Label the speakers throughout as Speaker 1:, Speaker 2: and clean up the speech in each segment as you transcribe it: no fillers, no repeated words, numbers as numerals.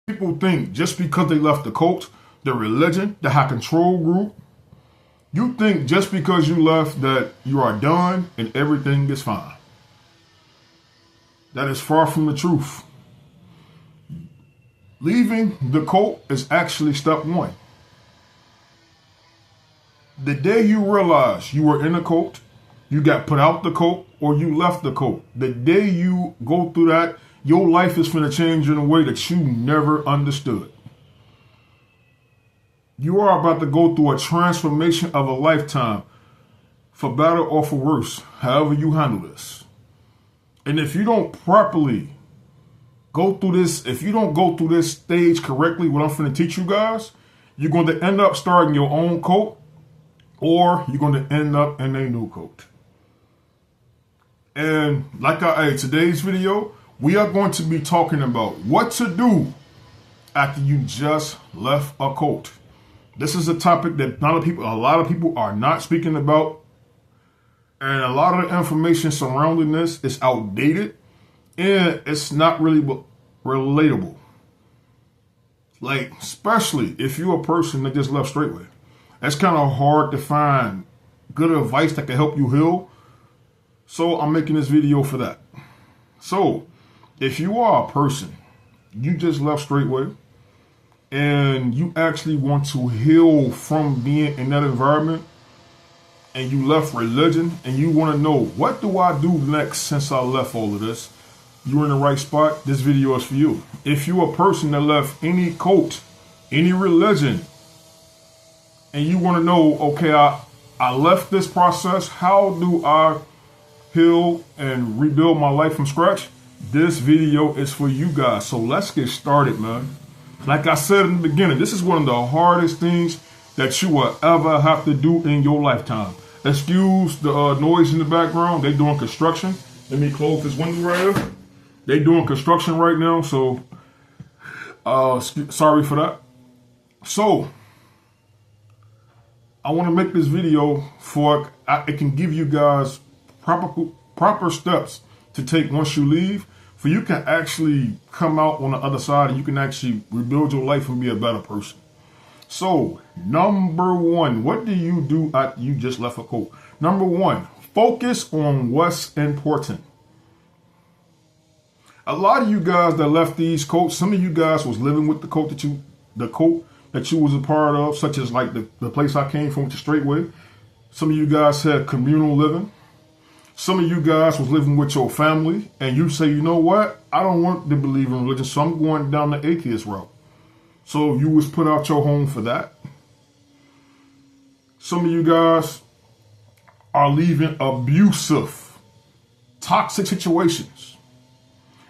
Speaker 1: People think just because they left the cult, the religion, the high control group, you think just because you left that you are done and everything is fine. That is far from the truth. Leaving the cult is actually step one. The day you realize you were in a cult, you got put out the cult, or you left the cult, the day you go through that, your life is going to change in a way that you never understood. You are about to go through a transformation of a lifetime, for better or for worse, however you handle this. And if you don't properly go through this, if you don't go through this stage correctly, what I'm going to teach you guys, you're going to end up starting your own cult, or you're going to end up in a new cult. And today's video, we are going to be talking about what to do after you just left a cult. This is a topic that a lot of people are not speaking about. And a lot of the information surrounding this is outdated and it's not really relatable. Especially if you're a person that just left straightway. That's kind of hard to find good advice that can help you heal. So I'm making this video for that. So if you are a person, you just left straightway, and you actually want to heal from being in that environment, and you left religion, and you want to know, what do I do next since I left all of this? You're in the right spot. This video is for you. If you're a person that left any cult, any religion, and you want to know, okay, I left this process, how do I heal and rebuild my life from scratch? This video is for you guys. So let's get started, man. Like I said in the beginning, this is one of the hardest things that you will ever have to do in your lifetime. Excuse the noise in the background. They doing construction. Let me close this window right here. They doing construction right now, so sorry for that. So I want to make this video for it can give you guys proper steps to take once you leave, for you can actually come out on the other side and you can actually rebuild your life and be a better person. So, number one, what do you do after you just left a cult? Number one, focus on what's important. A lot of you guys that left these cults, some of you guys was living with the cult that you was a part of, such as like the place I came from, the Straightway. Some of you guys had communal living. Some of you guys was living with your family, and you say, you know what? I don't want to believe in religion, so I'm going down the atheist route. So you was put out your home for that. Some of you guys are leaving abusive, toxic situations.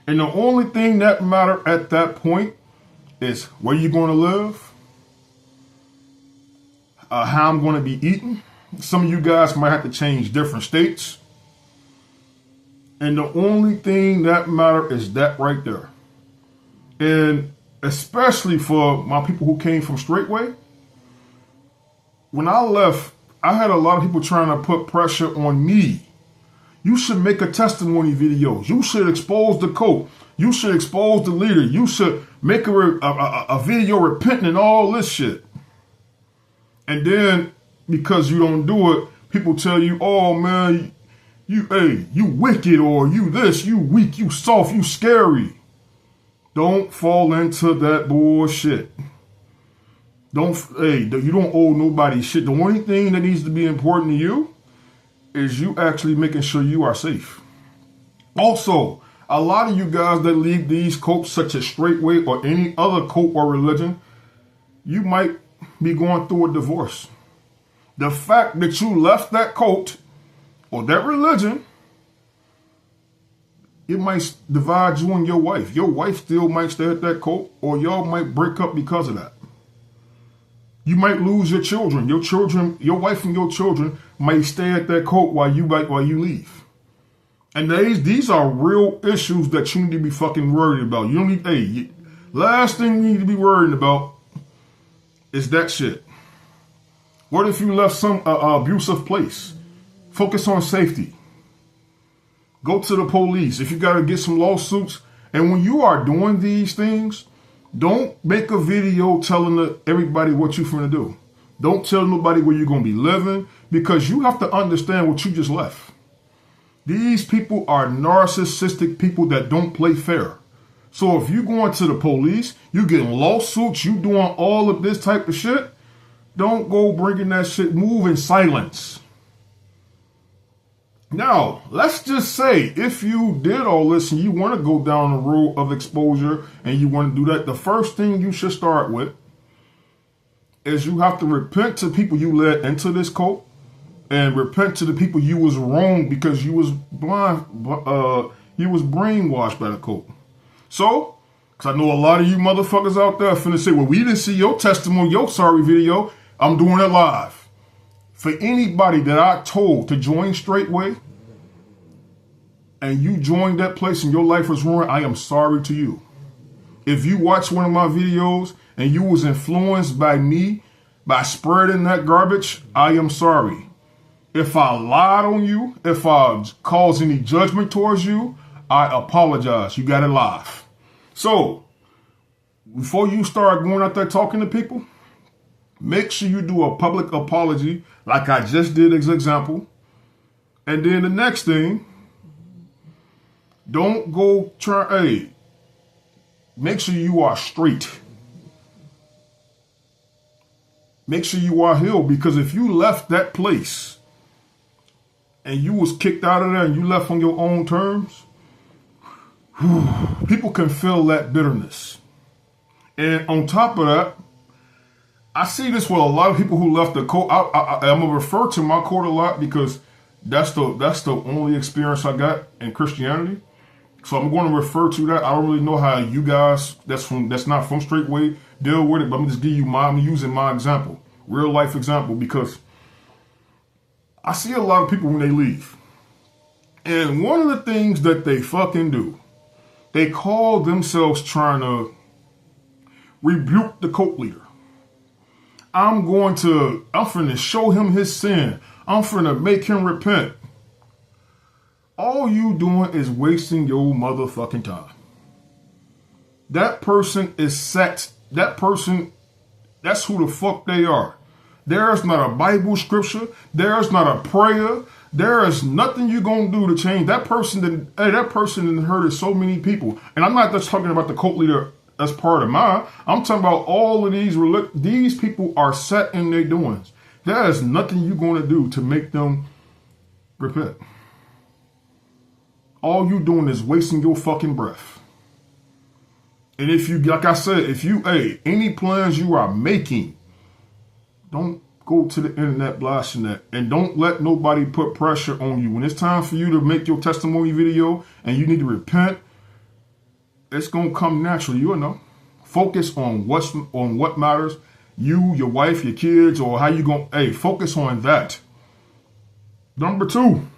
Speaker 1: And the only thing that matter at that point is where you're going to live, how I'm going to be eating. Some of you guys might have to change different states. And the only thing that matter is that right there. And especially for my people who came from Straightway, when I left, I had a lot of people trying to put pressure on me. You should make a testimony videos. You should expose the cult. You should expose the leader. You should make a video repenting and all this shit. And then because you don't do it, people tell you, oh man, you wicked, or you this, you weak, you soft, you scary. Don't fall into that bullshit. You don't owe nobody shit. The only thing that needs to be important to you is you actually making sure you are safe. Also, a lot of you guys that leave these cults, such as Straightway or any other cult or religion, you might be going through a divorce. The fact that you left that cult or that religion, it might divide you and your wife. Your wife still might stay at that cult, or y'all might break up because of that. You might lose your children. Your wife and your children might stay at that cult while you leave. And these are real issues that you need to be fucking worried about. You don't need, last thing you need to be worried about is that shit. What if you left some abusive place? Focus on safety. Go to the police if you got to get some lawsuits. And when you are doing these things, Don't make a video telling everybody what you're finna do. Don't tell nobody where you're going to be living, because you have to understand what you just left. These people are narcissistic people that don't play fair. So if you going to the police, you getting lawsuits, you doing all of this type of shit, don't go bringing that shit. Move in silence. Now, let's just say if you did all this and you want to go down the road of exposure and you want to do that, the first thing you should start with is you have to repent to people you led into this cult, and repent to the people you was wrong because you was blind, you was brainwashed by the cult. So, because I know a lot of you motherfuckers out there finna say, well, we didn't see your testimony, your sorry video. I'm doing it live. For anybody that I told to join Straightway and you joined that place and your life was ruined, I am sorry to you. If you watch one of my videos and you was influenced by me by spreading that garbage, I am sorry. If I lied on you, if I caused any judgment towards you, I apologize. You got it live. So, before you start going out there talking to people, make sure you do a public apology like I just did as example. And then the next thing, don't go try, make sure you are straight. Make sure you are healed, because if you left that place and you was kicked out of there and you left on your own terms, people can feel that bitterness. And on top of that, I see this with a lot of people who left the cult. I'm gonna refer to my cult a lot because that's the only experience I got in Christianity. So I'm going to refer to that. I don't really know how you guys that's not from Straightway deal with it, but I'm just give you I'm using my example, real life example, because I see a lot of people when they leave, and one of the things that they fucking do, they call themselves trying to rebuke the cult leader. I'm finna show him his sin. I'm finna make him repent. All you doing is wasting your motherfucking time. That person is set. That person, that's who the fuck they are. There's not a Bible scripture. There's not a prayer. There is nothing you're going to do to change. That person that hurted so many people. And I'm not just talking about the cult leader as part of mine. I'm talking about all of these people are set in their doings. There is nothing you're going to do to make them repent. All you doing is wasting your fucking breath. And if you, like I said, any plans you are making, don't go to the internet blasting that. And don't let nobody put pressure on you. When it's time for you to make your testimony video and you need to repent, it's going to come naturally. You'll know. Focus on what matters. You, your wife, your kids, or how you going to, focus on that. Number 2.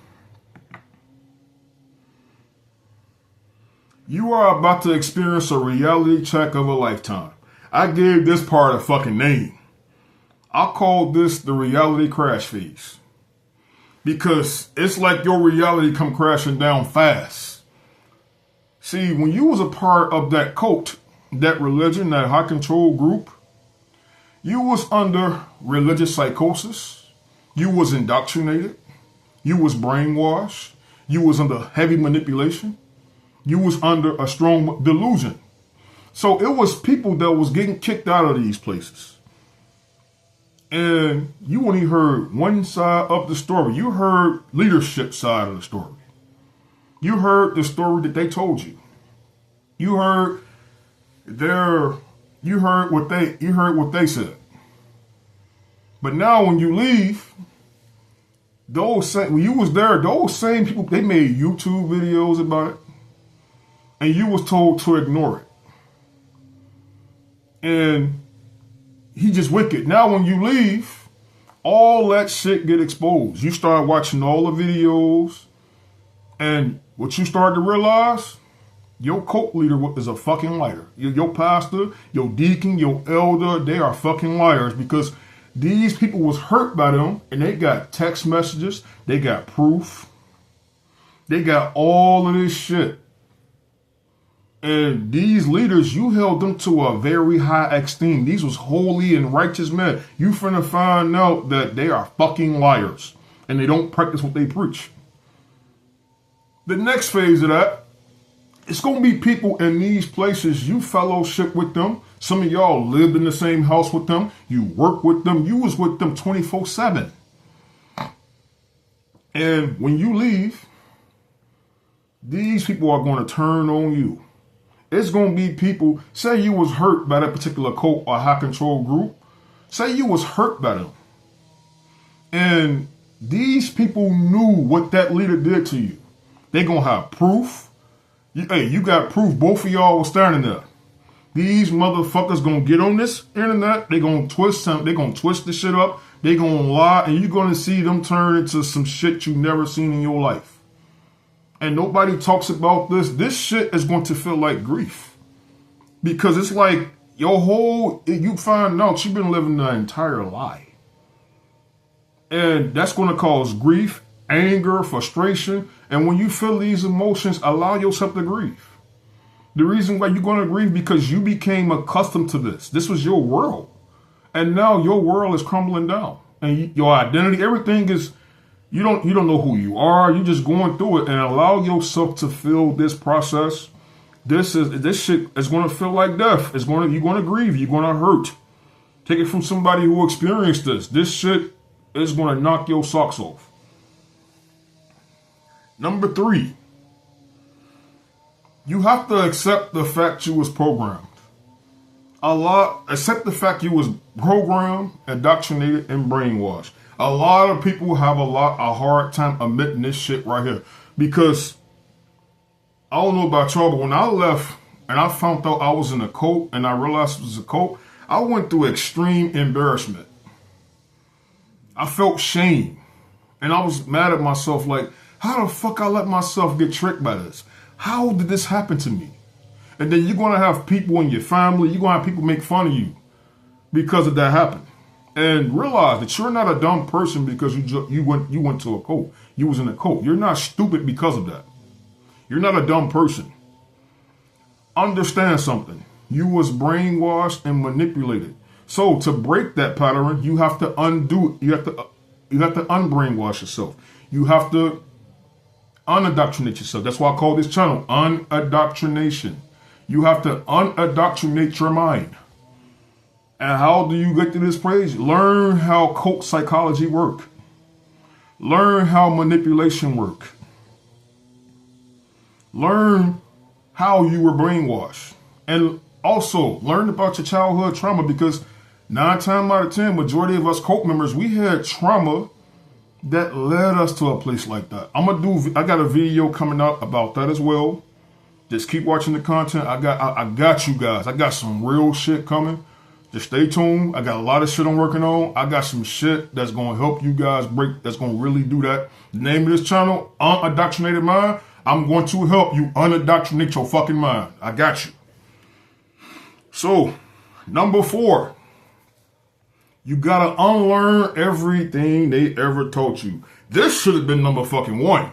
Speaker 1: You are about to experience a reality check of a lifetime. I gave this part a fucking name. I call this the reality crash phase. Because it's like your reality come crashing down fast. See, when you was a part of that cult, that religion, that high control group, you was under religious psychosis. You was indoctrinated. You was brainwashed. You was under heavy manipulation. You was under a strong delusion. So it was people that was getting kicked out of these places. And you only heard one side of the story. You heard leadership side of the story. You heard the story that they told you. You heard what they said. But now when you leave, when you was there, those same people, they made YouTube videos about it. And you was told to ignore it. And he just wicked. Now when you leave, all that shit get exposed. You start watching all the videos. And what you start to realize, your cult leader is a fucking liar. Your pastor, your deacon, your elder, they are fucking liars, because these people was hurt by them and they got text messages. They got proof. They got all of this shit. And these leaders, you held them to a very high esteem. These was holy and righteous men. You finna find out that they are fucking liars and they don't practice what they preach. The next phase of that, it's going to be people in these places. You fellowship with them. Some of y'all lived in the same house with them. You work with them. You was with them 24/7. And when you leave, these people are going to turn on you. It's going to be people, say you was hurt by that particular cult or high control group. Say you was hurt by them. And these people knew what that leader did to you. They going to have proof. Hey, you got proof. Both of y'all were standing there. These motherfuckers going to get on this internet. They going to twist something. They going to twist the shit up. They going to lie. And you're going to see them turn into some shit you never seen in your life. And nobody talks about this. This shit is going to feel like grief. Because it's like your whole, you find out you've been living the entire lie. And that's going to cause grief, anger, frustration. And when you feel these emotions, allow yourself to grieve. The reason why you're going to grieve because you became accustomed to this. This was your world. And now your world is crumbling down. And your identity, everything is, you don't know who you are. You're just going through it, and allow yourself to feel this process. This shit is going to feel like death. You're going to grieve. You're going to hurt. Take it from somebody who experienced this. This shit is going to knock your socks off. Number 3, you have to accept the fact you was programmed. Accept the fact you was programmed, indoctrinated, and brainwashed. A lot of people have a hard time admitting this shit right here. Because, I don't know about y'all, but when I left and I found out I was in a cult and I realized it was a cult, I went through extreme embarrassment. I felt shame. And I was mad at myself like, how the fuck I let myself get tricked by this? How did this happen to me? And then you're going to have people in your family, you're going to have people make fun of you because of that happened. And realize that you're not a dumb person because you went to a cult. You was in a cult. You're not stupid because of that. You're not a dumb person. Understand something. You was brainwashed and manipulated. So to break that pattern, you have to undo it. You have to unbrainwash yourself. You have to unindoctrinate yourself. That's why I call this channel Unindoctrination. You have to unindoctrinate your mind. And how do you get to this place? Learn how cult psychology work. Learn how manipulation work. Learn how you were brainwashed. And also learn about your childhood trauma, because 9 times out of 10, majority of us cult members, we had trauma that led us to a place like that. I got a video coming out about that as well. Just keep watching the content. I got you guys. I got some real shit coming. Just stay tuned. I got a lot of shit I'm working on. I got some shit that's going to help you guys break, that's going to really do that. The name of this channel, Unindoctrinated Mind. I'm going to help you unindoctrinate your fucking mind. I got you. So, number 4. You got to unlearn everything they ever taught you. This should have been number fucking 1.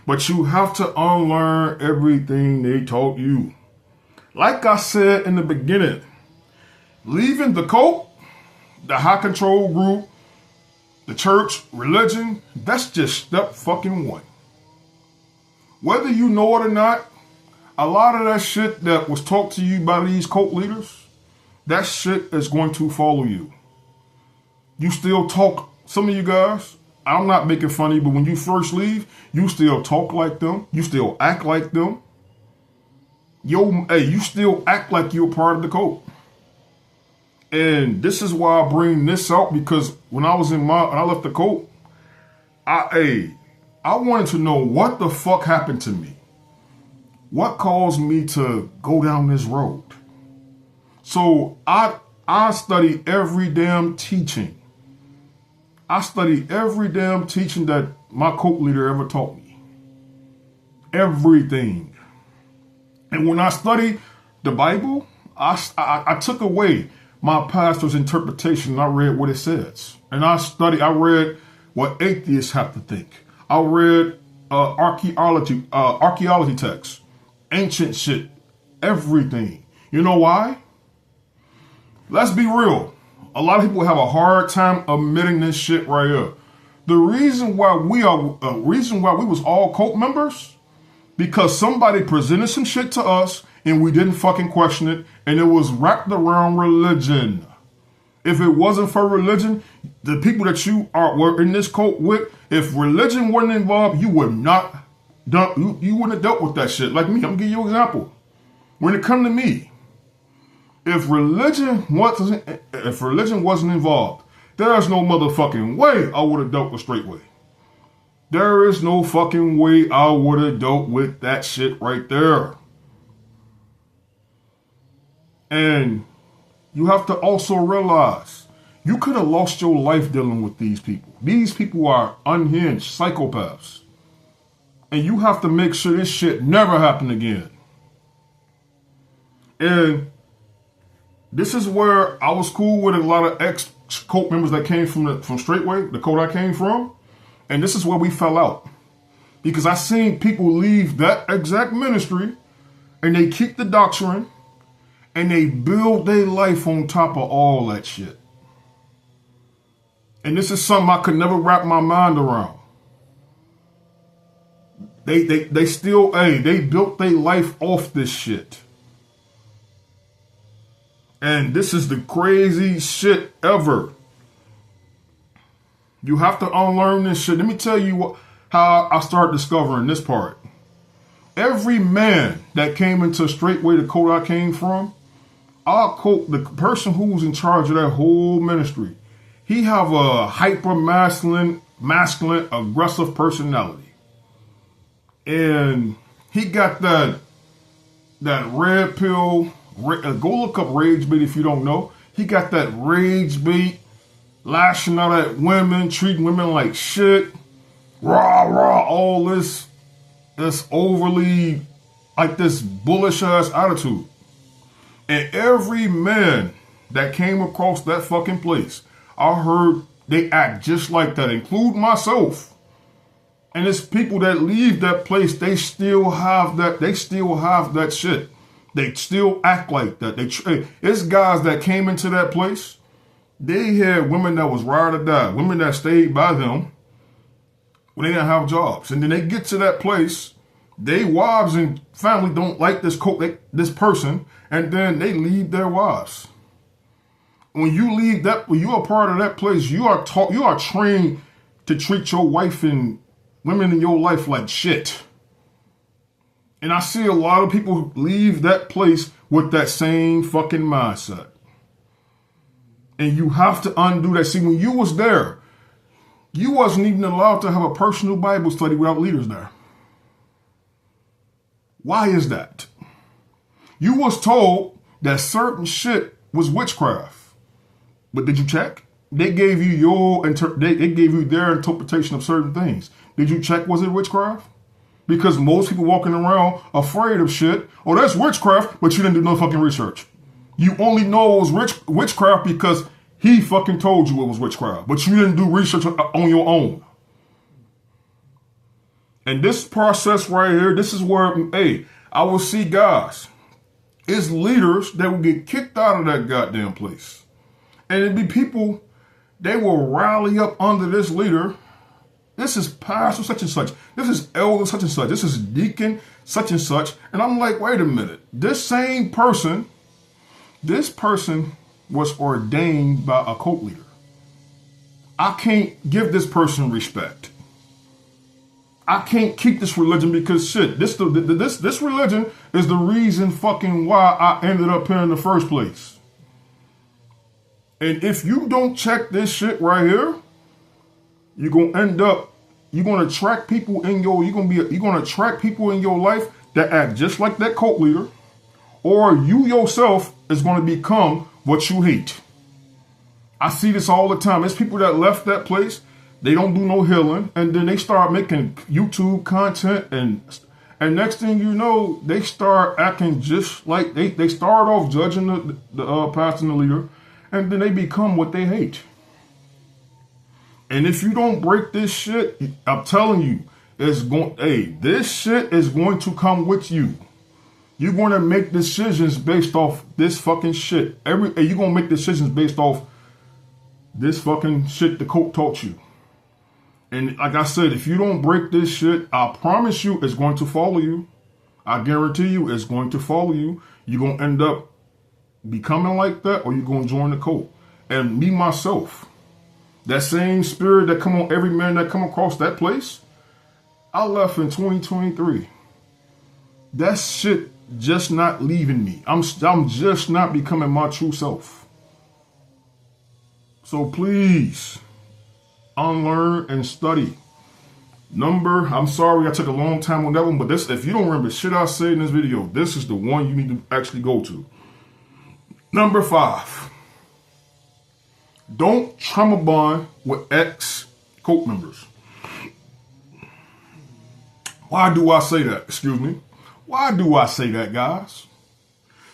Speaker 1: But you have to unlearn everything they taught you. Like I said in the beginning, leaving the cult, the high control group, the church, religion, that's just step fucking 1. Whether you know it or not, a lot of that shit that was taught to you by these cult leaders, that shit is going to follow you. You still talk, some of you guys, I'm not making fun of you, but when you first leave, you still talk like them. You still act like them. You still act like you're part of the cult. And this is why I bring this out, because when I left the cult, I wanted to know what the fuck happened to me. What caused me to go down this road? So I studied every damn teaching. I studied every damn teaching that my cult leader ever taught me. Everything. And when I studied the Bible, I took away my pastor's interpretation and I read what it says. And I read what atheists have to think. I read archaeology texts, ancient shit, everything. You know why? Let's be real. A lot of people have a hard time admitting this shit right here. The reason why we was all cult members, because somebody presented some shit to us and we didn't fucking question it, and it was wrapped around religion. If it wasn't for religion, the people that were in this cult with, if religion wasn't involved, you wouldn't have dealt with that shit. Like me, I'm gonna give you an example. When it come to me, if religion wasn't involved, there's no motherfucking way I would have dealt with straightway. There is no fucking way I would have dealt with that shit right there. And you have to also realize you could have lost your life dealing with these people. These people are unhinged psychopaths. And you have to make sure this shit never happen again. And this is where I was cool with a lot of ex-cult members that came from Straightway, the cult I came from. And this is where we fell out. Because I seen people leave that exact ministry and they keep the doctrine and they build their life on top of all that shit. And this is something I could never wrap my mind around. They built their life off this shit. And this is the crazy shit ever. You have to unlearn this shit. Let me tell you how I started discovering this part. Every man that came into Straightway, the cult I came from, our cult, the person who was in charge of that whole ministry, he have a hyper masculine, aggressive personality. And he got that red pill. Go look up rage bait if you don't know. He got that rage bait, lashing out at women, treating women like shit. Rah, all this overly, like this bullish ass attitude. And every man that came across that fucking place, I heard they act just like that, include myself. And it's people that leave that place, they still have that shit. They still act like that. It's guys that came into that place. They had women that was ride or die, women that stayed by them when they didn't have jobs. And then they get to that place, they wives and family don't like this person, and then they leave their wives. When you are part of that place, you are trained to treat your wife and women in your life like shit. And I see a lot of people leave that place with that same fucking mindset. And you have to undo that. See, when you was there, you wasn't even allowed to have a personal Bible study without leaders there. Why is that? You was told that certain shit was witchcraft. But did you check? They gave you their interpretation of certain things. Did you check, was it witchcraft? Because most people walking around afraid of shit. Oh, that's witchcraft, but you didn't do no fucking research. You only know it was witchcraft because he fucking told you it was witchcraft, but you didn't do research on your own. And this process right here, this is where, I will see guys, it's leaders that will get kicked out of that goddamn place. And it'd be people, they will rally up under this leader. This is pastor such and such. This is elder such and such. This is deacon such and such. And I'm like, wait a minute. This person was ordained by a cult leader. I can't give this person respect. I can't keep this religion because shit, this religion is the reason fucking why I ended up here in the first place. And if you don't check this shit right here, you're gonna attract people in your life that act just like that cult leader, or you yourself is gonna become what you hate. I see this all the time. It's people that left that place, they don't do no healing, and then they start making YouTube content, and next thing you know, they start acting just like they start off judging the pastor and the leader, and then they become what they hate. And if you don't break this shit, I'm telling you, this shit is going to come with you. You're going to make decisions based off this fucking shit. You're going to make decisions based off this fucking shit the coach taught you. And like I said, if you don't break this shit, I promise you it's going to follow you. I guarantee you it's going to follow you. You're going to end up becoming like that, or you're going to join the cult. And me, myself, that same spirit that come on every man that come across that place, I left in 2023. That shit just not leaving me. I'm just not becoming my true self. So please, unlearn and study. I'm sorry I took a long time on that one, but this, if you don't remember shit I said in this video, this is the one you need to actually go to. Number 5. Don't trauma bond with ex-cult members. Why do I say that? Excuse me. Why do I say that, guys?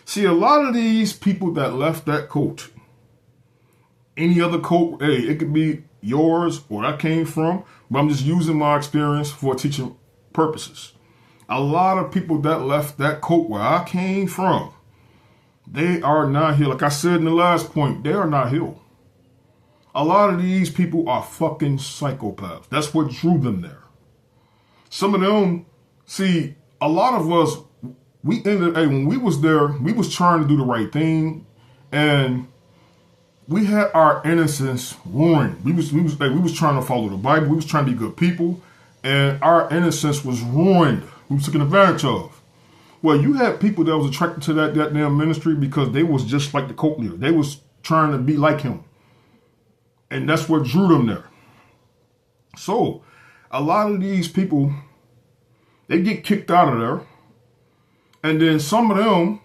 Speaker 1: See, a lot of these people that left that cult, any other cult, hey, it could be yours or I came from, but I'm just using my experience for teaching purposes. A lot of people that left that cult where I came from, they are not healed. Like I said in the last point, they are not healed. A lot of these people are fucking psychopaths. That's what drew them there. Some of them, see, a lot of us, when we was there, we was trying to do the right thing, and we had our innocence ruined. We was trying to follow the Bible. We was trying to be good people, and our innocence was ruined. We was taken advantage of. Well, you had people that was attracted to that damn ministry because they was just like the cult leader. They was trying to be like him, and that's what drew them there. So, a lot of these people, they get kicked out of there, and then some of them,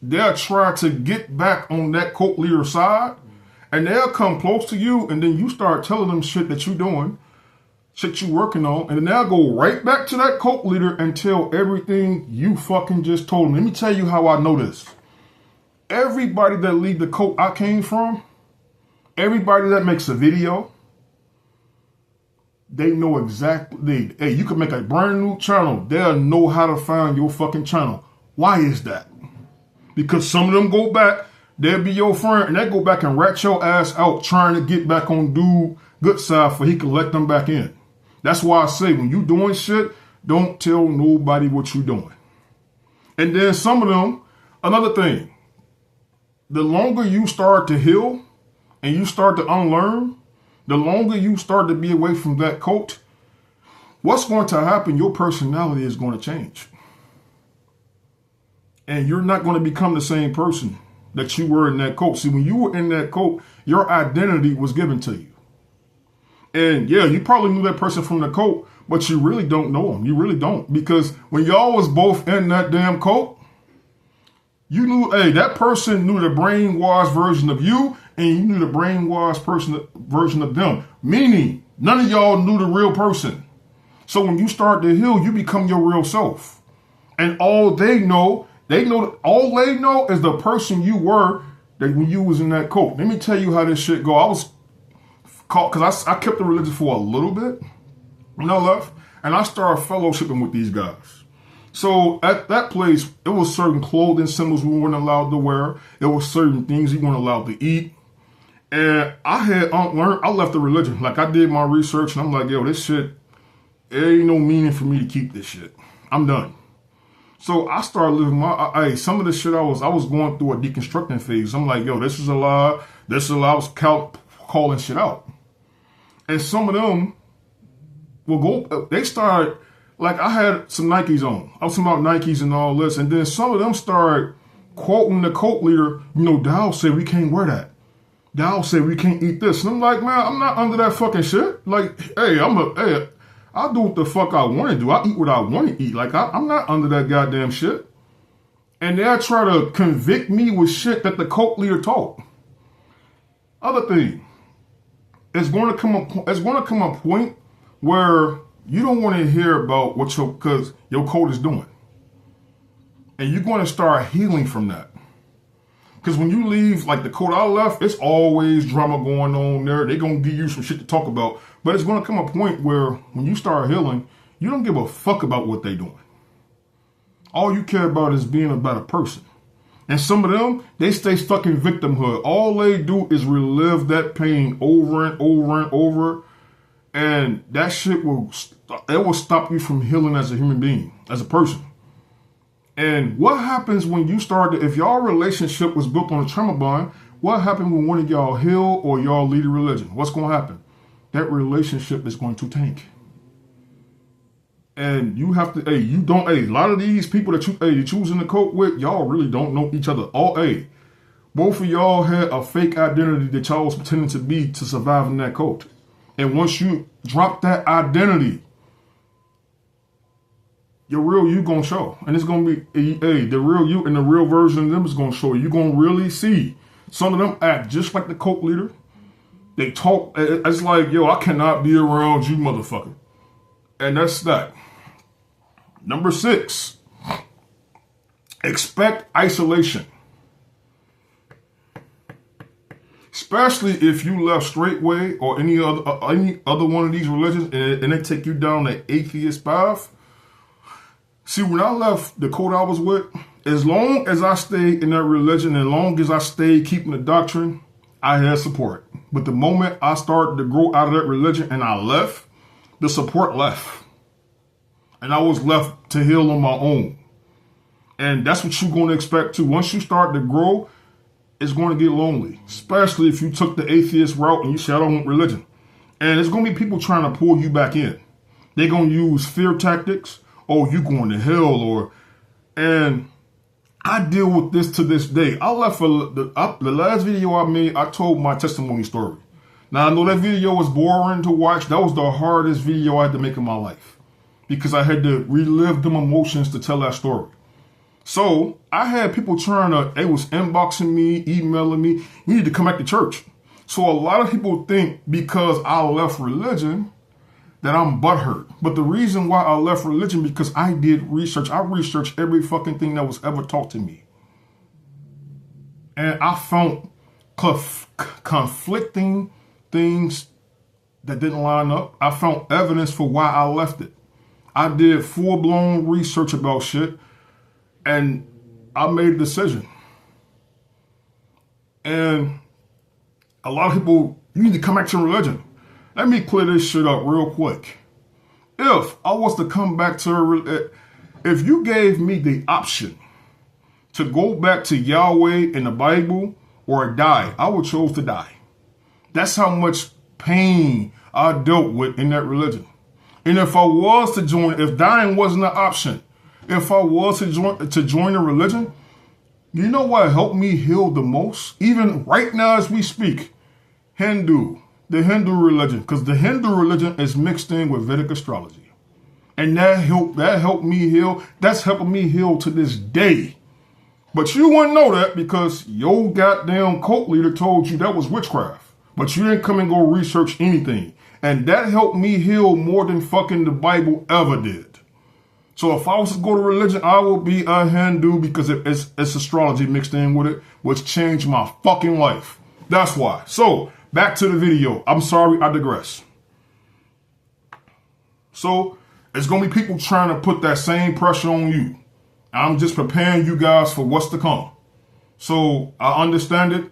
Speaker 1: they'll try to get back on that cult leader side, and they'll come close to you, and then you start telling them shit that you're doing, shit you working on, and then they'll go right back to that cult leader and tell everything you fucking just told them. Let me tell you how I know this. Everybody that leave the cult I came from, everybody that makes a video, they know exactly, hey, you can make a brand new channel. They'll know how to find your fucking channel. Why is that? Because some of them go back, they'll be your friend, and they go back and rat your ass out trying to get back on dude good side for he can let them back in. That's why I say when you doing shit, don't tell nobody what you doing. And then some of them, another thing, the longer you start to heal and you start to unlearn, the longer you start to be away from that cult, what's going to happen? Your personality is going to change. And you're not going to become the same person that you were in that cult. See, when you were in that cult, your identity was given to you. And yeah, you probably knew that person from the cult, but you really don't know them. You really don't. Because when y'all was both in that damn cult, you knew, hey, that person knew the brainwashed version of you, and you knew the brainwashed version of them. Meaning, none of y'all knew the real person. So when you start to heal, you become your real self. And all they know is the person you were that when you was in that cult. Let me tell you how this shit go. I was caught, because I kept the religion for a little bit when I left, and I started fellowshipping with these guys. So at that place, it was certain clothing symbols we weren't allowed to wear. It was certain things we weren't allowed to eat. And I had unlearned, I left the religion. Like, I did my research, and I'm like, yo, this shit, it ain't no meaning for me to keep this shit. I'm done. So I started living some of the shit I was going through a deconstructing phase. I'm like, yo, this is a lie. This is a lie. I was calling shit out. And some of them will go, they started, like, I had some Nikes on. I was talking about Nikes and all this. And then some of them started quoting the cult leader, Dow said we can't wear that. Dow said we can't eat this. And I'm like, man, I'm not under that fucking shit. Like, hey, I'll do what the fuck I want to do. I eat what I want to eat. Like, I'm not under that goddamn shit. And they'll try to convict me with shit that the cult leader taught. Other thing, it's going to come a point where you don't want to hear about what your cult is doing. And you're going to start healing from that. Because when you leave, like the cult I left, it's always drama going on there. They're going to give you some shit to talk about. But it's going to come a point where when you start healing, you don't give a fuck about what they're doing. All you care about is being a better person. And some of them, they stay stuck in victimhood. All they do is relive that pain over and over and over. And that shit will stop you from healing as a human being, as a person. And what happens when you start to, if y'all relationship was built on a trauma bond, what happened when one of y'all heal or y'all lead a religion? What's going to happen? That relationship is going to tank. And you have to, a lot of these people that you're choosing to cope with, y'all really don't know each other. Both of y'all had a fake identity that y'all was pretending to be to survive in that cult. And once you drop that identity, your real you gonna show. And it's gonna be, the real you and the real version of them is gonna show. You're gonna really see. Some of them act just like the cult leader. They talk, it's like, yo, I cannot be around you, motherfucker. And that's that. Number 6, expect isolation. Especially if you left straightway or any other one of these religions and they take you down the atheist path. See, when I left the cult I was with, as long as I stayed in that religion, as long as I stayed keeping the doctrine, I had support. But the moment I started to grow out of that religion and I left, the support left. And I was left to heal on my own. And that's what you're going to expect too. Once you start to grow, it's going to get lonely. Especially if you took the atheist route and you said, I don't want religion. And there's going to be people trying to pull you back in. They're going to use fear tactics. Oh, you going to hell, and I deal with this to this day. I left for the last video I made, I told my testimony story. Now, I know that video was boring to watch. That was the hardest video I had to make in my life because I had to relive them emotions to tell that story. So I had people they was inboxing me, emailing me, you need to come back to church. So a lot of people think because I left religion that I'm butthurt. But the reason why I left religion because I did research. I researched every fucking thing that was ever taught to me. And I found conflicting things that didn't line up. I found evidence for why I left it. I did full-blown research about shit. And I made a decision. And a lot of people, you need to come back to religion. Let me clear this shit up real quick. If I was to come back to, if you gave me the option to go back to Yahweh in the Bible or die, I would choose to die. That's how much pain I dealt with in that religion. And if I was to join, if dying wasn't an option, if I was to join a religion, you know what helped me heal the most? Even right now as we speak, the Hindu religion, because the Hindu religion is mixed in with Vedic astrology. And that helped me heal. That's helping me heal to this day. But you wouldn't know that because your goddamn cult leader told you that was witchcraft. But you didn't come and go research anything. And that helped me heal more than fucking the Bible ever did. So if I was to go to religion, I would be a Hindu because it's astrology mixed in with it, which changed my fucking life. That's why. So back to the video. I'm sorry, I digress. So it's going to be people trying to put that same pressure on you. I'm just preparing you guys for what's to come. So I understand it.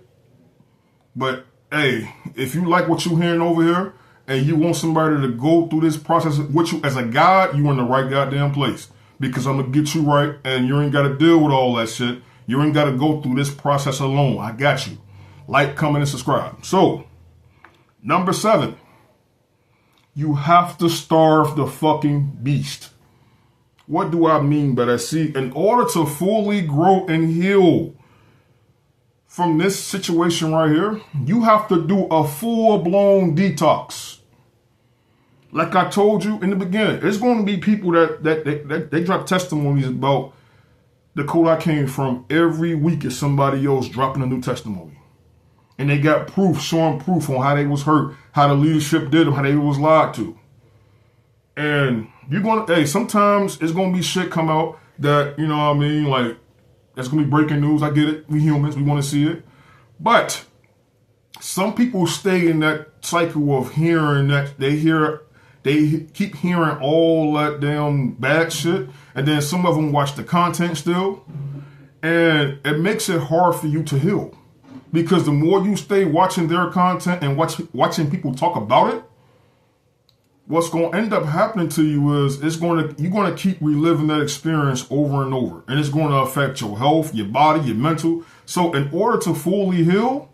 Speaker 1: But hey, if you like what you're hearing over here and you want somebody to go through this process with you as a guide, you're in the right goddamn place. Because I'm going to get you right and you ain't got to deal with all that shit. You ain't got to go through this process alone. I got you. Like, comment, and subscribe. So, number 7. You have to starve the fucking beast. What do I mean by that? See, in order to fully grow and heal from this situation right here, you have to do a full-blown detox. Like I told you in the beginning, there's going to be people that they drop testimonies about the cult I came from every week is somebody else dropping a new testimony. And they got proof, showing proof on how they was hurt, how the leadership did them, how they was lied to. And you're going to, sometimes it's going to be shit come out that, you know what I mean, like, that's going to be breaking news. I get it. We humans, we want to see it. But some people stay in that cycle of hearing that they hear They keep hearing all that damn bad shit, and then some of them watch the content still, and it makes it hard for you to heal. Because the more you stay watching their content and watching people talk about it, what's going to end up happening to you is you're going to keep reliving that experience over and over, and it's going to affect your health, your body, your mental. So in order to fully heal,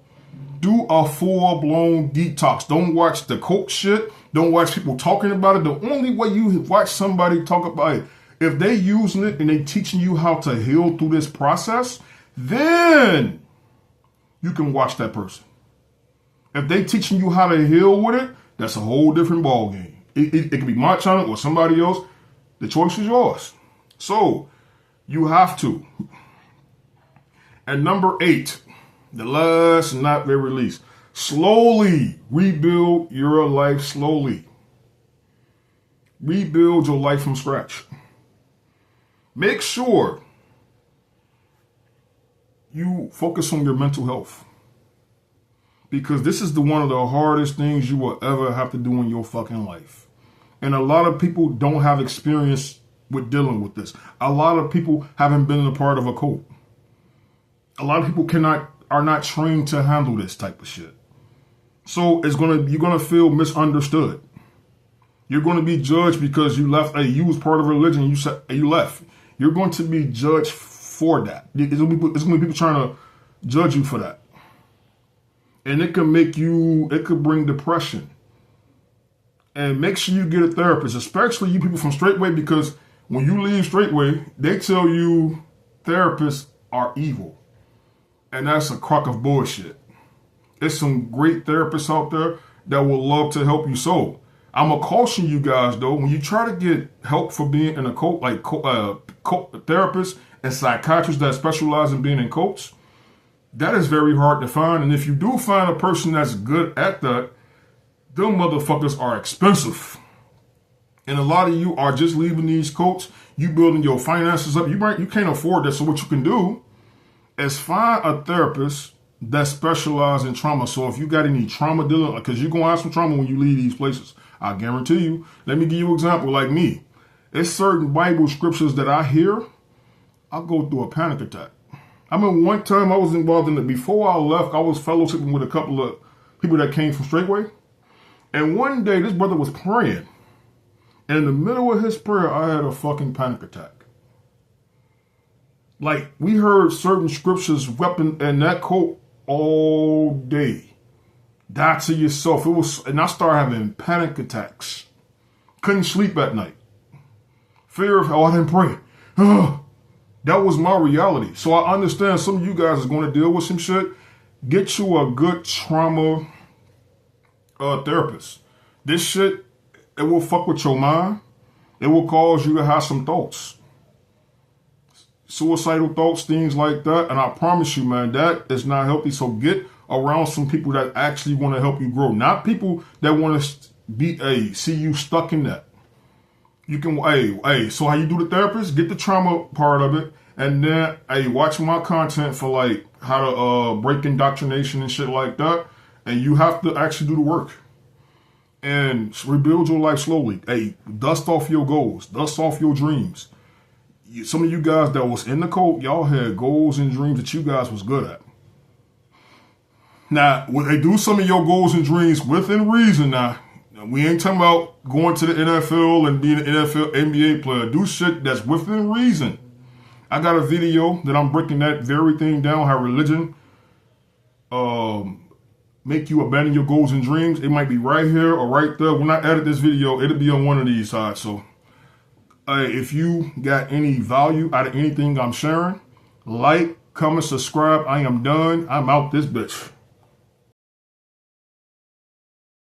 Speaker 1: do a full-blown detox. Don't watch the coke shit. Don't watch people talking about it. The only way you watch somebody talk about it, if they using it and they teaching you how to heal through this process, then you can watch that person. If they teaching you how to heal with it, that's a whole different ballgame. It could be my channel or somebody else. The choice is yours. So you have to. And number 8, the last not very least, slowly rebuild your life slowly. Rebuild your life from scratch. Make sure you focus on your mental health. Because this is one of the hardest things you will ever have to do in your fucking life. And a lot of people don't have experience with dealing with this. A lot of people haven't been a part of a cult. A lot of people are not trained to handle this type of shit. So you're gonna feel misunderstood. You're going to be judged because you left. You was part of a religion. You left. You're going to be judged for that. It's going to be people trying to judge you for that. And it could bring depression. And make sure you get a therapist, especially you people from Straightway, because when you leave Straightway, they tell you therapists are evil. And that's a crock of bullshit. There's some great therapists out there that will love to help you. So I'm going to caution you guys, though, when you try to get help for being in a cult, like therapists and psychiatrists that specialize in being in cults, that is very hard to find. And if you do find a person that's good at that, them motherfuckers are expensive. And a lot of you are just leaving these cults. You building your finances up. You can't afford that. So what you can do is find a therapist that specializes in trauma. So if you got any trauma dealing, because you're going to have some trauma when you leave these places, I guarantee you. Let me give you an example. Like me, there's certain Bible scriptures that I hear, I'll go through a panic attack. I mean, one time I was involved in it. Before I left, I was fellowshipping with a couple of people that came from Straightway. And one day, this brother was praying. And in the middle of his prayer, I had a fucking panic attack. Like, we heard certain scriptures weapon in that quote all day. Die to yourself. And I started having panic attacks. Couldn't sleep at night. Fear of, I didn't pray. That was my reality. So I understand some of you guys is going to deal with some shit. Get you a good trauma therapist. This shit, it will fuck with your mind. It will cause you to have some thoughts. Suicidal thoughts, things like that. And I promise you, man, that is not healthy. So get around some people that actually want to help you grow. Not people that want to see you stuck in that. You can, so how you do the therapist? Get the trauma part of it. And then, watch my content for like how to break indoctrination and shit like that. And you have to actually do the work. And rebuild your life slowly. Dust off your goals. Dust off your dreams. Some of you guys that was in the cult, y'all had goals and dreams that you guys was good at. Now, when they do some of your goals and dreams within reason now, we ain't talking about going to the NFL and being an NFL NBA player. Do shit that's within reason. I got a video that I'm breaking that very thing down, how religion make you abandon your goals and dreams. It might be right here or right there. When I edit this video, it'll be on one of these sides. So if you got any value out of anything I'm sharing, like, comment, subscribe. I am done. I'm out this bitch.